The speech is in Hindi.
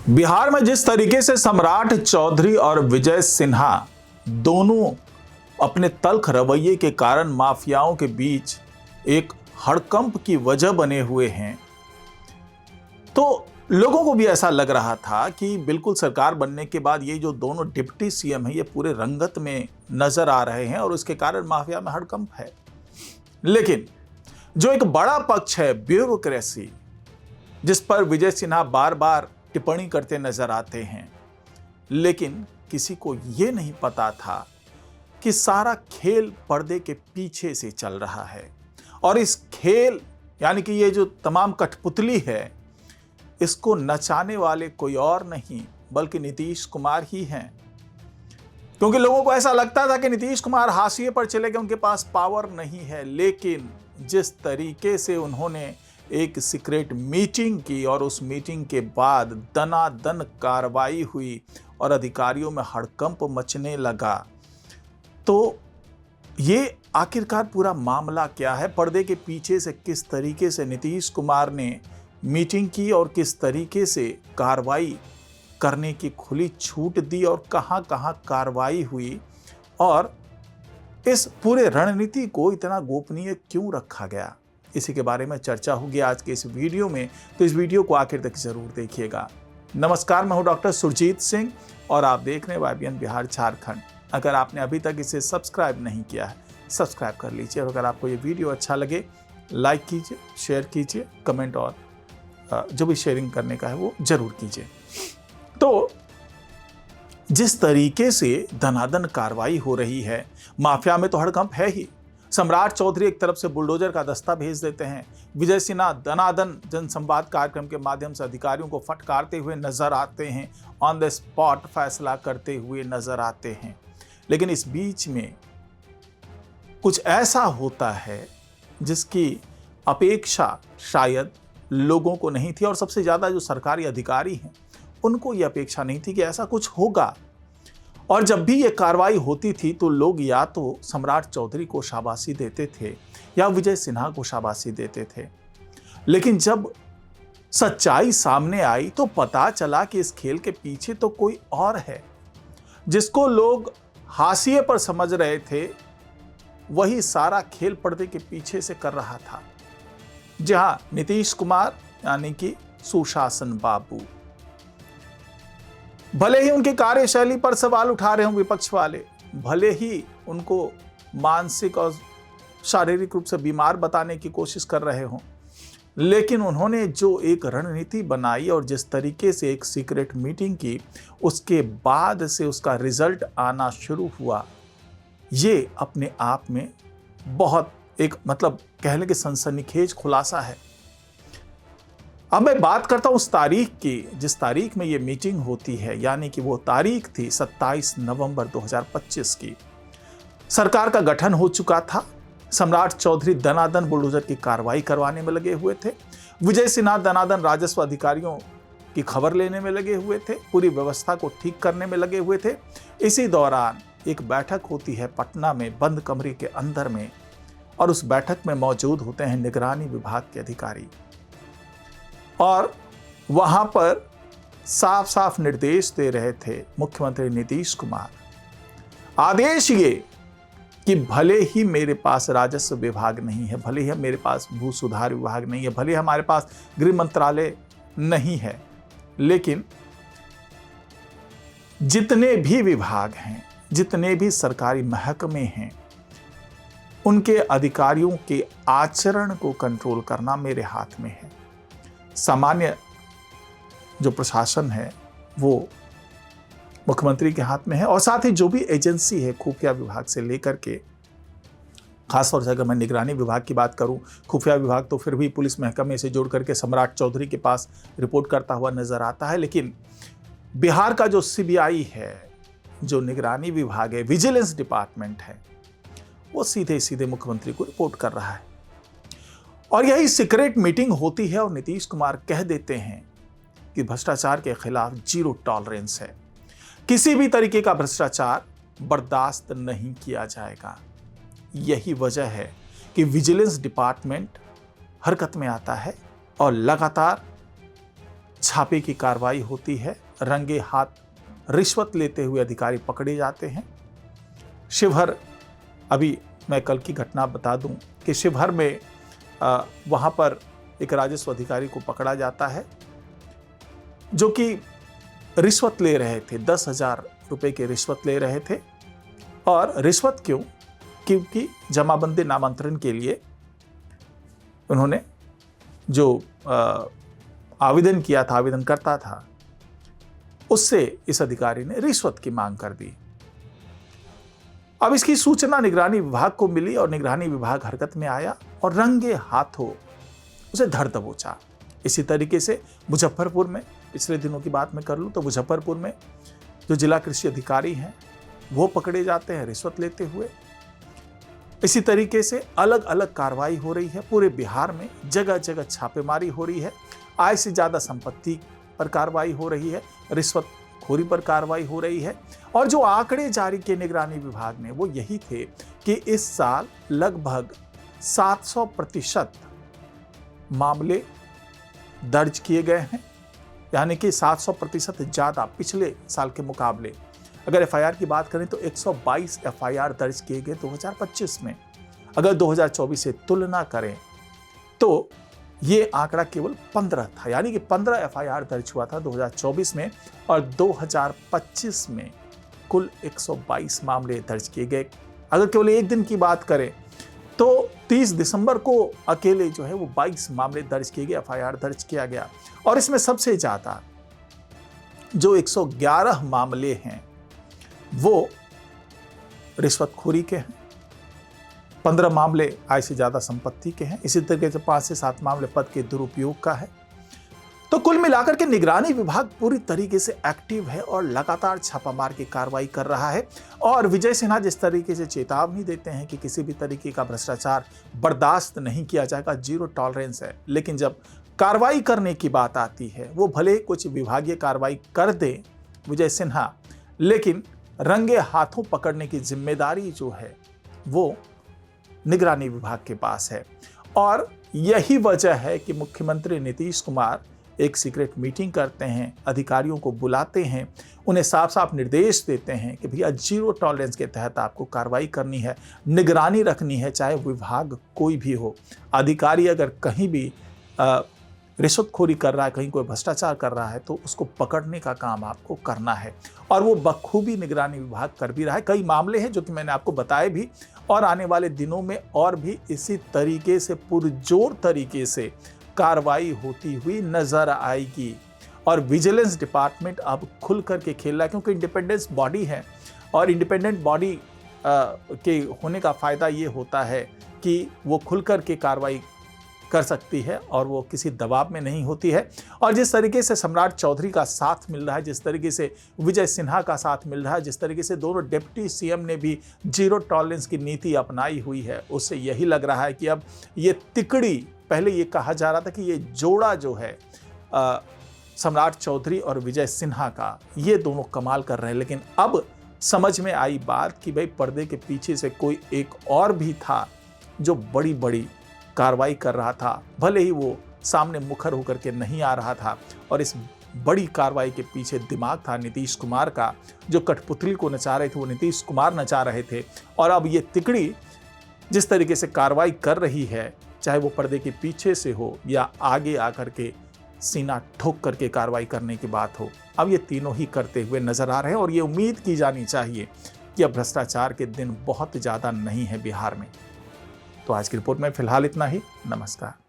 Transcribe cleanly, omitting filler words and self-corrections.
बिहार में जिस तरीके से सम्राट चौधरी और विजय सिन्हा दोनों अपने तल्ख रवैये के कारण माफियाओं के बीच एक हड़कंप की वजह बने हुए हैं, तो लोगों को भी ऐसा लग रहा था कि बिल्कुल सरकार बनने के बाद ये जो दोनों डिप्टी सीएम हैं ये पूरे रंगत में नजर आ रहे हैं और उसके कारण माफिया में हड़कंप है। लेकिन जो एक बड़ा पक्ष है ब्यूरोक्रेसी, जिस पर विजय सिन्हा बार बार टिप्पणी करते नजर आते हैं, लेकिन किसी को यह नहीं पता था कि सारा खेल पर्दे के पीछे से चल रहा है और इस खेल यानी कि ये जो तमाम कठपुतली है, इसको नचाने वाले कोई और नहीं बल्कि नीतीश कुमार ही हैं। क्योंकि लोगों को ऐसा लगता था कि नीतीश कुमार हाशिए पर चले गए, उनके पास पावर नहीं है। लेकिन जिस तरीके से उन्होंने एक सीक्रेट मीटिंग की और उस मीटिंग के बाद दनादन कार्रवाई हुई और अधिकारियों में हड़कंप मचने लगा, तो ये आखिरकार पूरा मामला क्या है? पर्दे के पीछे से किस तरीके से नीतीश कुमार ने मीटिंग की और किस तरीके से कार्रवाई करने की खुली छूट दी और कहां कहां कार्रवाई हुई और इस पूरे रणनीति को इतना गोपनीय क्यों रखा गया, इसी के बारे में चर्चा होगी आज के इस वीडियो में। तो इस वीडियो को आखिर तक जरूर देखिएगा। नमस्कार, मैं हूं डॉक्टर सुरजीत सिंह और आप देख रहे हैं YBN बिहार झारखंड। अगर आपने अभी तक इसे सब्सक्राइब नहीं किया है, सब्सक्राइब कर लीजिए और अगर आपको ये वीडियो अच्छा लगे लाइक कीजिए, शेयर कीजिए, कमेंट और जो भी शेयरिंग करने का है वो जरूर कीजिए। तो जिस तरीके से धनाधन कार्रवाई हो रही है, माफिया में तो हड़कंप है ही। सम्राट चौधरी एक तरफ से बुलडोजर का दस्ता भेज देते हैं, विजय सिन्हा धनाधन जनसंवाद कार्यक्रम के माध्यम से अधिकारियों को फटकारते हुए नजर आते हैं, ऑन द स्पॉट फैसला करते हुए नजर आते हैं। लेकिन इस बीच में कुछ ऐसा होता है जिसकी अपेक्षा शायद लोगों को नहीं थी और सबसे ज्यादा जो सरकारी अधिकारी हैं उनको ये अपेक्षा नहीं थी कि ऐसा कुछ होगा। और जब भी ये कार्रवाई होती थी तो लोग या तो सम्राट चौधरी को शाबाशी देते थे या विजय सिन्हा को शाबाशी देते थे। लेकिन जब सच्चाई सामने आई तो पता चला कि इस खेल के पीछे तो कोई और है। जिसको लोग हाशिए पर समझ रहे थे वही सारा खेल पर्दे के पीछे से कर रहा था। जहां नीतीश कुमार यानी कि सुशासन बाबू, भले ही उनकी कार्यशैली पर सवाल उठा रहे हों विपक्ष वाले, भले ही उनको मानसिक और शारीरिक रूप से बीमार बताने की कोशिश कर रहे हों, लेकिन उन्होंने जो एक रणनीति बनाई और जिस तरीके से एक सीक्रेट मीटिंग की, उसके बाद से उसका रिजल्ट आना शुरू हुआ, ये अपने आप में बहुत एक कह लें कि सनसनीखेज खुलासा है। अब मैं बात करता हूं उस तारीख की जिस तारीख में ये मीटिंग होती है, यानी कि वो तारीख थी 27 नवंबर 2025 की। सरकार का गठन हो चुका था। सम्राट चौधरी दनादन बुलडोजर की कार्रवाई करवाने में लगे हुए थे। विजय सिन्हा दनादन राजस्व अधिकारियों की खबर लेने में लगे हुए थे, पूरी व्यवस्था को ठीक करने में लगे हुए थे। इसी दौरान एक बैठक होती है पटना में बंद कमरे के अंदर में और उस बैठक में मौजूद होते हैं निगरानी विभाग के अधिकारी और वहां पर साफ साफ निर्देश दे रहे थे मुख्यमंत्री नीतीश कुमार। आदेश ये कि भले ही मेरे पास राजस्व विभाग नहीं है, भले ही मेरे पास भू सुधार विभाग नहीं है, भले ही हमारे पास गृह मंत्रालय नहीं है, लेकिन जितने भी विभाग हैं, जितने भी सरकारी महकमे हैं, उनके अधिकारियों के आचरण को कंट्रोल करना मेरे हाथ में है। सामान्य जो प्रशासन है वो मुख्यमंत्री के हाथ में है और साथ ही जो भी एजेंसी है खुफिया विभाग से लेकर के, खासतौर से अगर मैं निगरानी विभाग की बात करूं, खुफिया विभाग तो फिर भी पुलिस महकमे से जोड़ करके सम्राट चौधरी के पास रिपोर्ट करता हुआ नजर आता है। लेकिन बिहार का जो CBI है, जो निगरानी विभाग है, विजिलेंस डिपार्टमेंट है, वो सीधे सीधे मुख्यमंत्री को रिपोर्ट कर रहा है। और यही सीक्रेट मीटिंग होती है और नीतीश कुमार कह देते हैं कि भ्रष्टाचार के खिलाफ 0 टॉलरेंस है, किसी भी तरीके का भ्रष्टाचार बर्दाश्त नहीं किया जाएगा। यही वजह है कि विजिलेंस डिपार्टमेंट हरकत में आता है और लगातार छापे की कार्रवाई होती है, रंगे हाथ रिश्वत लेते हुए अधिकारी पकड़े जाते हैं। शिवहर, अभी मैं कल की घटना बता दूं कि शिवहर में वहां पर एक राजस्व अधिकारी को पकड़ा जाता है जो कि रिश्वत ले रहे थे, 10,000 रुपए की रिश्वत ले रहे थे। और रिश्वत क्यों? क्योंकि जमाबंदी नामांतरण के लिए उन्होंने जो आवेदन किया था, आवेदन करता था, उससे इस अधिकारी ने रिश्वत की मांग कर दी। अब इसकी सूचना निगरानी विभाग को मिली और निगरानी विभाग हरकत में आया और रंगे हाथों उसे धर दबोचा। इसी तरीके से मुजफ्फरपुर में, पिछले दिनों की बात मैं कर लूं तो मुजफ्फरपुर में जो जिला कृषि अधिकारी हैं वो पकड़े जाते हैं रिश्वत लेते हुए। इसी तरीके से अलग अलग कार्रवाई हो रही है पूरे बिहार में, जगह जगह छापेमारी हो रही है। आय से ज्यादा संपत्ति पर कार्रवाई हो रही है, रिश्वतखोरी पर कार्रवाई हो रही है। और जो आंकड़े जारी किए निगरानी विभाग ने वो यही थे कि इस साल लगभग 700% मामले दर्ज किए गए हैं, यानी कि 700% ज्यादा पिछले साल के मुकाबले। अगर एफआईआर की बात करें तो 122 एफआईआर दर्ज किए गए 2025 में। अगर 2024 से तुलना करें तो ये आंकड़ा केवल 15 था, यानी कि 15 एफआईआर दर्ज हुआ था 2024 में और 2025 में कुल 122 मामले दर्ज किए गए। अगर केवल एक दिन की बात करें तो 30 दिसंबर को अकेले जो है वो 22 मामले दर्ज किए गए, एफआईआर दर्ज किया गया। और इसमें सबसे ज्यादा जो 111 मामले हैं वो रिश्वतखोरी के हैं, 15 मामले आय से ज्यादा संपत्ति के हैं, इसी तरीके से 5 से 7 मामले पद के दुरुपयोग का है। तो कुल मिलाकर के निगरानी विभाग पूरी तरीके से एक्टिव है और लगातार छापामार की कार्रवाई कर रहा है। और विजय सिन्हा जिस तरीके से चेतावनी देते हैं कि किसी भी तरीके का भ्रष्टाचार बर्दाश्त नहीं किया जाएगा, जीरो टॉलरेंस है, लेकिन जब कार्रवाई करने की बात आती है वो भले कुछ विभागीय कार्रवाई कर दे विजय सिन्हा, लेकिन रंगे हाथों पकड़ने की जिम्मेदारी जो है वो निगरानी विभाग के पास है। और यही वजह है कि मुख्यमंत्री नीतीश कुमार एक सीक्रेट मीटिंग करते हैं, अधिकारियों को बुलाते हैं, उन्हें साफ साफ निर्देश देते हैं कि भैया जीरो टॉलरेंस के तहत आपको कार्रवाई करनी है, निगरानी रखनी है, चाहे विभाग कोई भी हो। अधिकारी अगर कहीं भी रिश्वतखोरी कर रहा है, कहीं कोई भ्रष्टाचार कर रहा है तो उसको पकड़ने का काम आपको करना है। और वो बखूबी निगरानी विभाग कर भी रहा है। कई मामले हैं जो कि मैंने आपको बताए भी, और आने वाले दिनों में और भी इसी तरीके से पुरजोर तरीके से कार्रवाई होती हुई नजर आएगी। और विजिलेंस डिपार्टमेंट अब खुल करके खेल रहा है, क्योंकि इंडिपेंडेंस बॉडी है और इंडिपेंडेंट बॉडी के होने का फायदा ये होता है कि वो खुल करके कार्रवाई कर सकती है और वो किसी दबाव में नहीं होती है। और जिस तरीके से सम्राट चौधरी का साथ मिल रहा है, जिस तरीके से विजय सिन्हा का साथ मिल रहा है, जिस तरीके से दोनों डिप्टी सीएम ने भी जीरो टॉलरेंस की नीति अपनाई हुई है, उससे यही लग रहा है कि अब ये तिकड़ी, पहले ये कहा जा रहा था कि ये जोड़ा जो है सम्राट चौधरी और विजय सिन्हा का, ये दोनों कमाल कर रहे हैं। लेकिन अब समझ में आई बात कि भाई पर्दे के पीछे से कोई एक और भी था जो बड़ी बड़ी कार्रवाई कर रहा था, भले ही वो सामने मुखर होकर के नहीं आ रहा था। और इस बड़ी कार्रवाई के पीछे दिमाग था नीतीश कुमार का, जो कठपुतली को नचा रहे थे वो नीतीश कुमार नचा रहे थे। और अब ये तिकड़ी जिस तरीके से कार्रवाई कर रही है, चाहे वो पर्दे के पीछे से हो या आगे आकर के सीना ठोक करके कार्रवाई करने की बात हो, अब ये तीनों ही करते हुए नजर आ रहे हैं। और ये उम्मीद की जानी चाहिए कि अब भ्रष्टाचार के दिन बहुत ज़्यादा नहीं है बिहार में। तो आज की रिपोर्ट में फिलहाल इतना ही। नमस्कार।